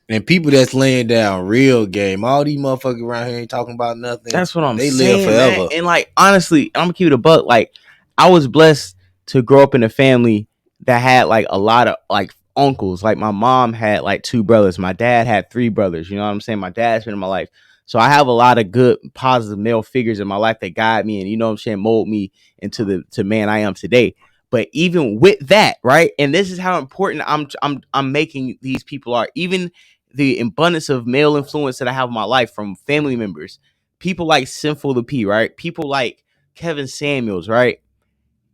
And people that's laying down real game, all these motherfuckers around here ain't talking about nothing. That's what I'm they saying, live forever. man. And like, honestly, I'm gonna keep it a buck. Like, I was blessed to grow up in a family that had like a lot of like uncles. Like, my mom had like 2 brothers. My dad had 3 brothers. You know what I'm saying? My dad's been in my life. So I have a lot of good, positive male figures in my life that guide me and, you know what I'm saying, mold me into the man I am today. But even with that, right? And this is how important I'm making these people are. Even the abundance of male influence that I have in my life from family members, people like Sinful the P, right? People like Kevin Samuels, right?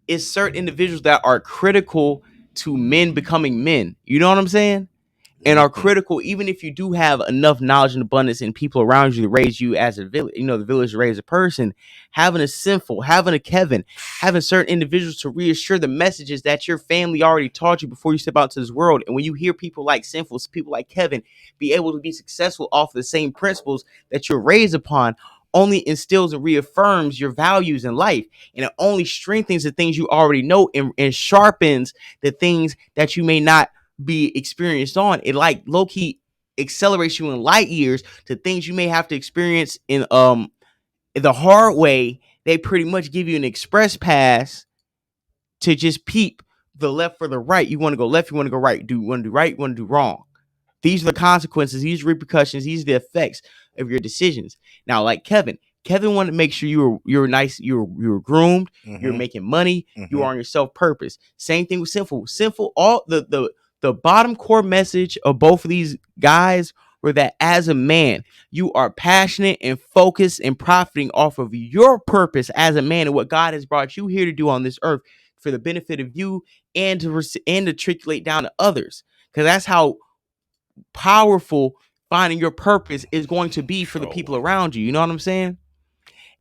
It's certain individuals that are critical to men becoming men. You know what I'm saying? And are critical, even if you do have enough knowledge and abundance and people around you to raise you as a village, you know, the village to raise a person, having a Sinful, having a Kevin, having certain individuals to reassure the messages that your family already taught you before you step out to this world. And when you hear people like Sinful, people like Kevin, be able to be successful off the same principles that you're raised upon, only instills and reaffirms your values in life. And it only strengthens the things you already know and sharpens the things that you may not be experienced on. It like low-key accelerates you in light years to things you may have to experience in the hard way. They pretty much give you an express pass to just peep the left or the right. You want to go left, you want to go right. Do you want to do right, you want to do wrong. These are the consequences, these are repercussions, these are the effects of your decisions. Now, like Kevin wanted to make sure you were nice, you were groomed, you're making money, you are on your self purpose. Same thing with Sinful. All the bottom core message of both of these guys were that as a man, you are passionate and focused and profiting off of your purpose as a man and what God has brought you here to do on this earth for the benefit of you and to matriculate down to others. Because that's how powerful finding your purpose is going to be for the people around you. You know what I'm saying?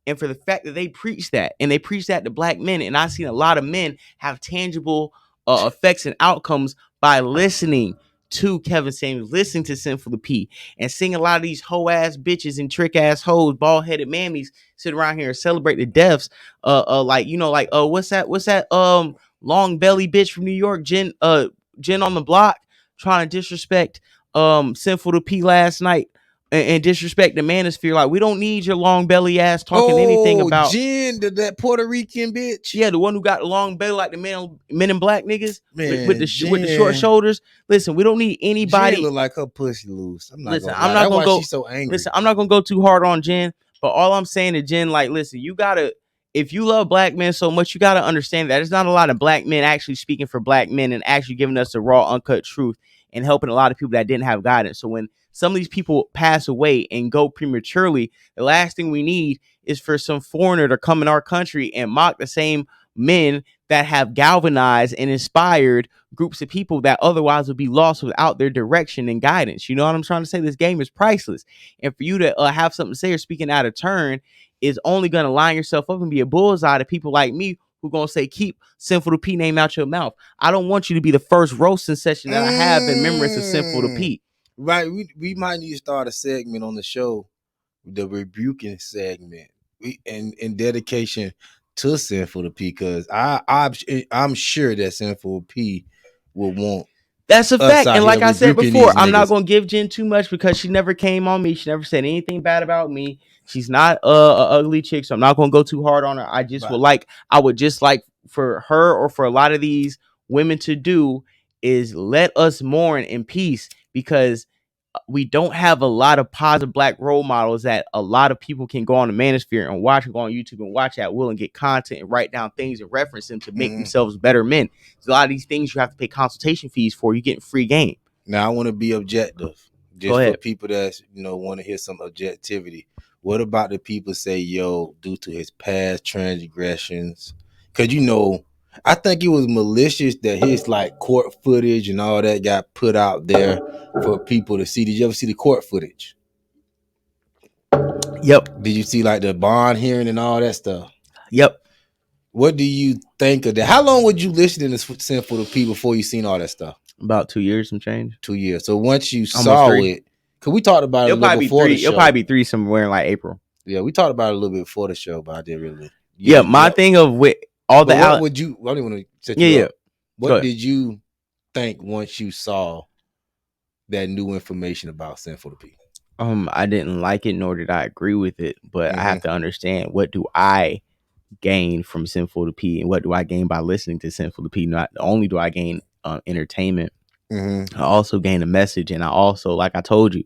And for the fact that they preach that, and they preach that to black men, and I've seen a lot of men have tangible effects and outcomes by listening to Kevin Samuels, listening to Sinful the P, and seeing a lot of these hoe ass bitches and trick ass hoes, bald headed mammies sit around here and celebrate the deaths. Like, you know, like what's that long belly bitch from New York, Jen on the block, trying to disrespect Sinful the P last night and disrespect the manosphere. Like, we don't need your long belly ass talking anything about Jen, that Puerto Rican bitch. Yeah, the one who got the long belly like the men in black niggas. Man, with the short shoulders. Listen, we don't need anybody. Jen look like her pussy loose. I'm not gonna I'm not That's gonna why go. she's so angry. Listen, I'm not gonna go too hard on Jen, but all I'm saying to Jen, like, listen, you gotta, if you love black men so much, you gotta understand that there's not a lot of black men actually speaking for black men and actually giving us the raw, uncut truth and helping a lot of people that didn't have guidance. So when some of these people pass away and go prematurely, the last thing we need is for some foreigner to come in our country and mock the same men that have galvanized and inspired groups of people that otherwise would be lost without their direction and guidance. You know what I'm trying to say? This game is priceless. And for you to have something to say or speaking out of turn is only going to line yourself up and be a bullseye to people like me who going to say, keep Sinful the P name out your mouth. I don't want you to be the first roasting session that I have in remembrance of Sinful the P. Right. We might need to start a segment on the show, the rebuking segment, in dedication to Sinful the P, because I'm sure that Sinful P will want. That's a fact. And like I said before, I'm not going to give Jen too much because she never came on me. She never said anything bad about me. She's not a ugly chick, so I'm not going to go too hard on her. I would just like for her or for a lot of these women to do is let us mourn in peace, because we don't have a lot of positive black role models that a lot of people can go on the manosphere and watch and go on YouTube and watch at will and get content and write down things and reference them to make themselves better men. So a lot of these things you have to pay consultation fees for. You get free game. Now I want to be objective, just for people that want to hear some objectivity. What about the people say, yo, due to his past transgressions? Because I think it was malicious that his like court footage and all that got put out there for people to see. Did you ever see the court footage? Yep. Did you see like the bond hearing and all that stuff? Yep. What do you think of that? How long would you listen to Sinful the P before you seen all that stuff? About 2 years, some change. 2 years. So once you saw it, because we talked about it a little before the show. It'll probably be 3 somewhere in like April. Yeah, we talked about it a little bit before the show, but I didn't really. Yeah, my thing of with all the. What would you? I don't want to set you up. Yeah. What did you think once you saw that new information about Sinful to P? I didn't like it, nor did I agree with it. But I Mm-hmm. have to understand, what do I gain from Sinful to P, and what do I gain by listening to Sinful to P? Not only do I gain entertainment, Mm-hmm. I also gain a message, and I also, like I told you,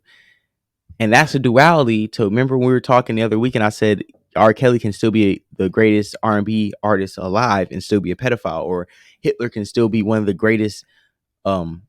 and that's a duality. To remember when we were talking the other week, and I said R. Kelly can still be the greatest R&B artist alive and still be a pedophile, or Hitler can still be one of the greatest, can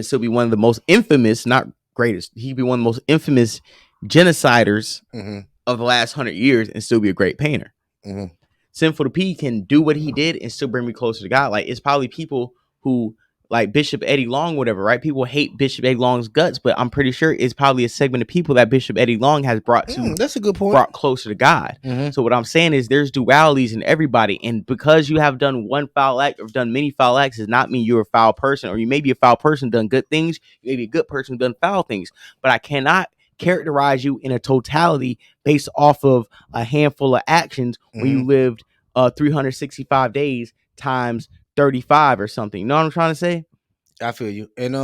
still be one of the most infamous, not greatest, he'd be one of the most infamous genociders Mm-hmm. of the last 100 years and still be a great painter. Mm-hmm. Sinful to P can do what he did and still bring me closer to God. Like, it's probably people who, like Bishop Eddie Long, whatever, right? People hate Bishop Eddie Long's guts, but I'm pretty sure it's probably a segment of people that Bishop Eddie Long has That's a good point. brought closer to God. Mm-hmm. So what I'm saying is there's dualities in everybody, and because you have done one foul act or done many foul acts does not mean you're a foul person, or you may be a foul person, done good things, you may be a good person, done foul things, but I cannot characterize you in a totality based off of a handful of actions when you lived 365 days times 35 or something. You know what I'm trying to say? I feel you. And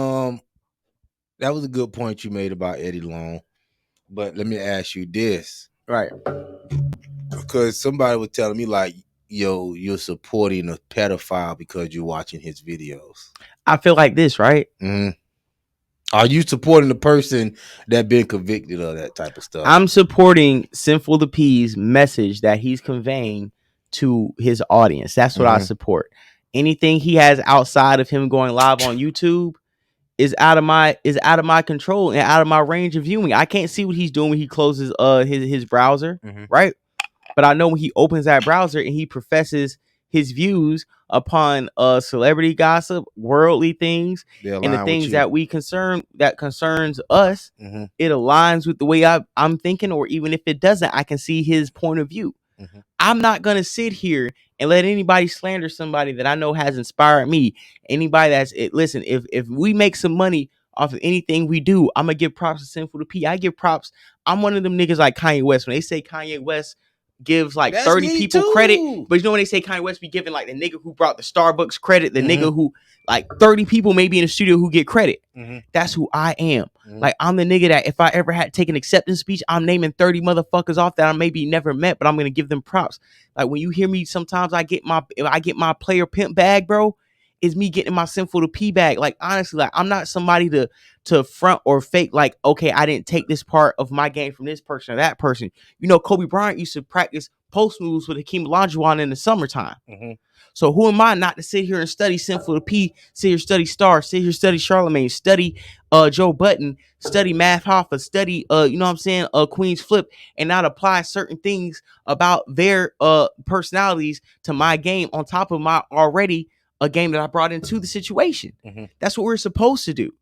that was a good point you made about Eddie Long. But let me ask you this. Right. Because somebody was telling me, like, yo, you're supporting a pedophile because you're watching his videos. I feel like this, right? Mm-hmm. Are you supporting the person that been convicted of that type of stuff? I'm supporting Sinful to P's message that he's conveying to his audience. That's what I support. Anything he has outside of him going live on YouTube is out of my control and out of my range of viewing. I can't see what he's doing when he closes his browser, right? But I know when he opens that browser and he professes his views upon celebrity gossip, worldly things, and the things that concerns us, it aligns with the way I'm thinking, or even if it doesn't, I can see his point of view. I'm not gonna sit here and let anybody slander somebody that I know has inspired me. Anybody that's it. Listen, if we make some money off of anything we do, I'm gonna give props to Sinful to P. I give props. I'm one of them niggas like Kanye West. When they say Kanye West gives like That's 30 people too. credit, but you know when they say Kanye West be giving like the nigga who brought the Starbucks credit, the nigga who like 30 people maybe in the studio who get credit. That's who I am. Like, I'm the nigga that if I ever had to take an acceptance speech, I'm naming 30 motherfuckers off that I maybe never met, but I'm gonna give them props. Like, when you hear me, sometimes I get my player pimp bag, bro. Is me getting my Sinful to P bag. Like, honestly, like, I'm not somebody to front or fake, like, okay, I didn't take this part of my game from this person or that person. You know, Kobe Bryant used to practice post moves with Hakeem Olajuwon in the summertime. So who am I not to sit here and study Sinful to P, sit here study Star, sit here study Charlemagne, study Joe Button, study Math Hoffa, study you know what I'm saying, Queen's Flip, and not apply certain things about their personalities to my game on top of my already a game that I brought into the situation. That's what we're supposed to do.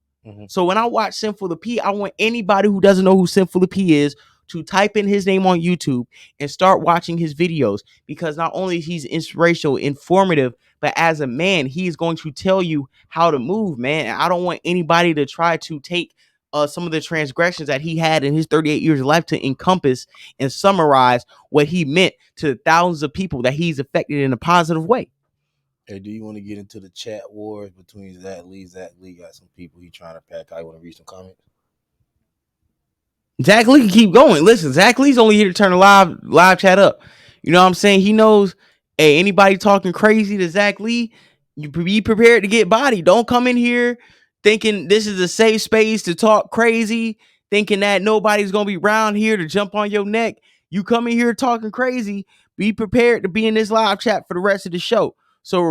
So when I watch Sinful to P, I want anybody who doesn't know who Sinful to P is to type in his name on YouTube and start watching his videos, because not only he's inspirational, informative, but as a man, he's going to tell you how to move, man. And I don't want anybody to try to take some of the transgressions that he had in his 38 years of life to encompass and summarize what he meant to thousands of people that he's affected in a positive way. Hey, do you want to get into the chat wars between Zach Lee? Zach Lee got some people he trying to pack out. You want to read some comments? Zach Lee can keep going. Listen, Zach Lee's only here to turn the live chat up. You know what I'm saying? He knows, hey, anybody talking crazy to Zach Lee, you be prepared to get bodied. Don't come in here thinking this is a safe space to talk crazy, thinking that nobody's going to be around here to jump on your neck. You come in here talking crazy, be prepared to be in this live chat for the rest of the show. So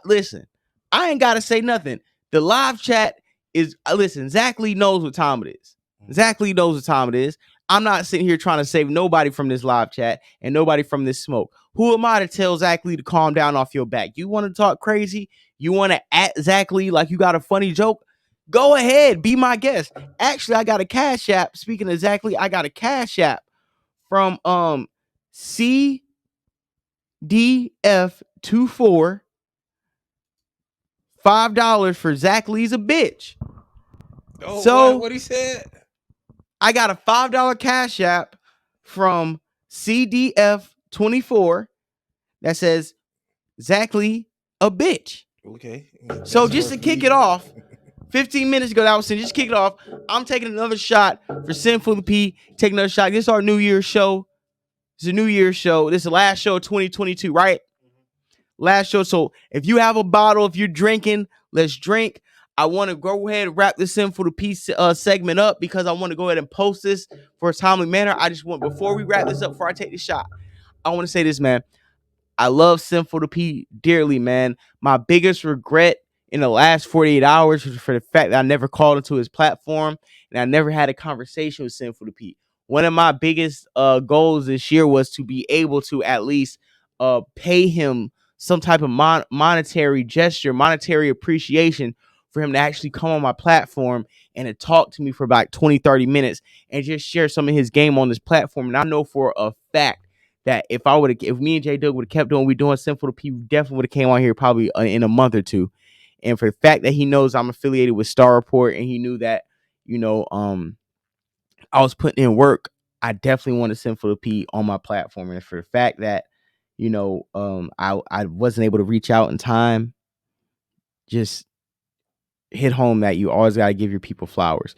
listen, I ain't got to say nothing. The live chat is, listen, Zach Lee knows what time it is. Zach Lee knows what time it is. I'm not sitting here trying to save nobody from this live chat and nobody from this smoke. Who am I to tell Zach Lee to calm down off your back? You want to talk crazy? You want to at Zach Lee like you got a funny joke? Go ahead, be my guest. Actually, I got a cash app. Speaking of Zach Lee, I got a cash app from CDF24. $5 for Zach Lee's a bitch. Oh, so what he said? I got a $5 cash app from CDF24 that says Zach Lee a bitch. Okay. So just to kick it off, 15 minutes ago, that was just kick it off. I'm taking another shot for Sinful P. Take another shot. This is our New Year's show. It's a New Year's show. This is the last show of 2022, right? Last show. So if you have a bottle, if you're drinking, let's drink. I want to go ahead and wrap this Sinful P segment up because I want to go ahead and post this for a timely manner. I just want, before we wrap this up, before I take this shot, I want to say this, man. I love Sinful P dearly, man. My biggest regret in the last 48 hours was for the fact that I never called into his platform and I never had a conversation with Sinful P. One of my biggest goals this year was to be able to at least pay him some type of monetary gesture, monetary appreciation for him to actually come on my platform and to talk to me for about 20, 30 minutes and just share some of his game on this platform. And I know for a fact that if me and J Doug would have kept doing what we're doing, Sinful P definitely would have came on here probably in a month or two. And for the fact that he knows I'm affiliated with Star Report and he knew that, I was putting in work, I definitely wanted Sinful P on my platform. And for the fact that, I wasn't able to reach out in time, just hit home that you always got to give your people flowers.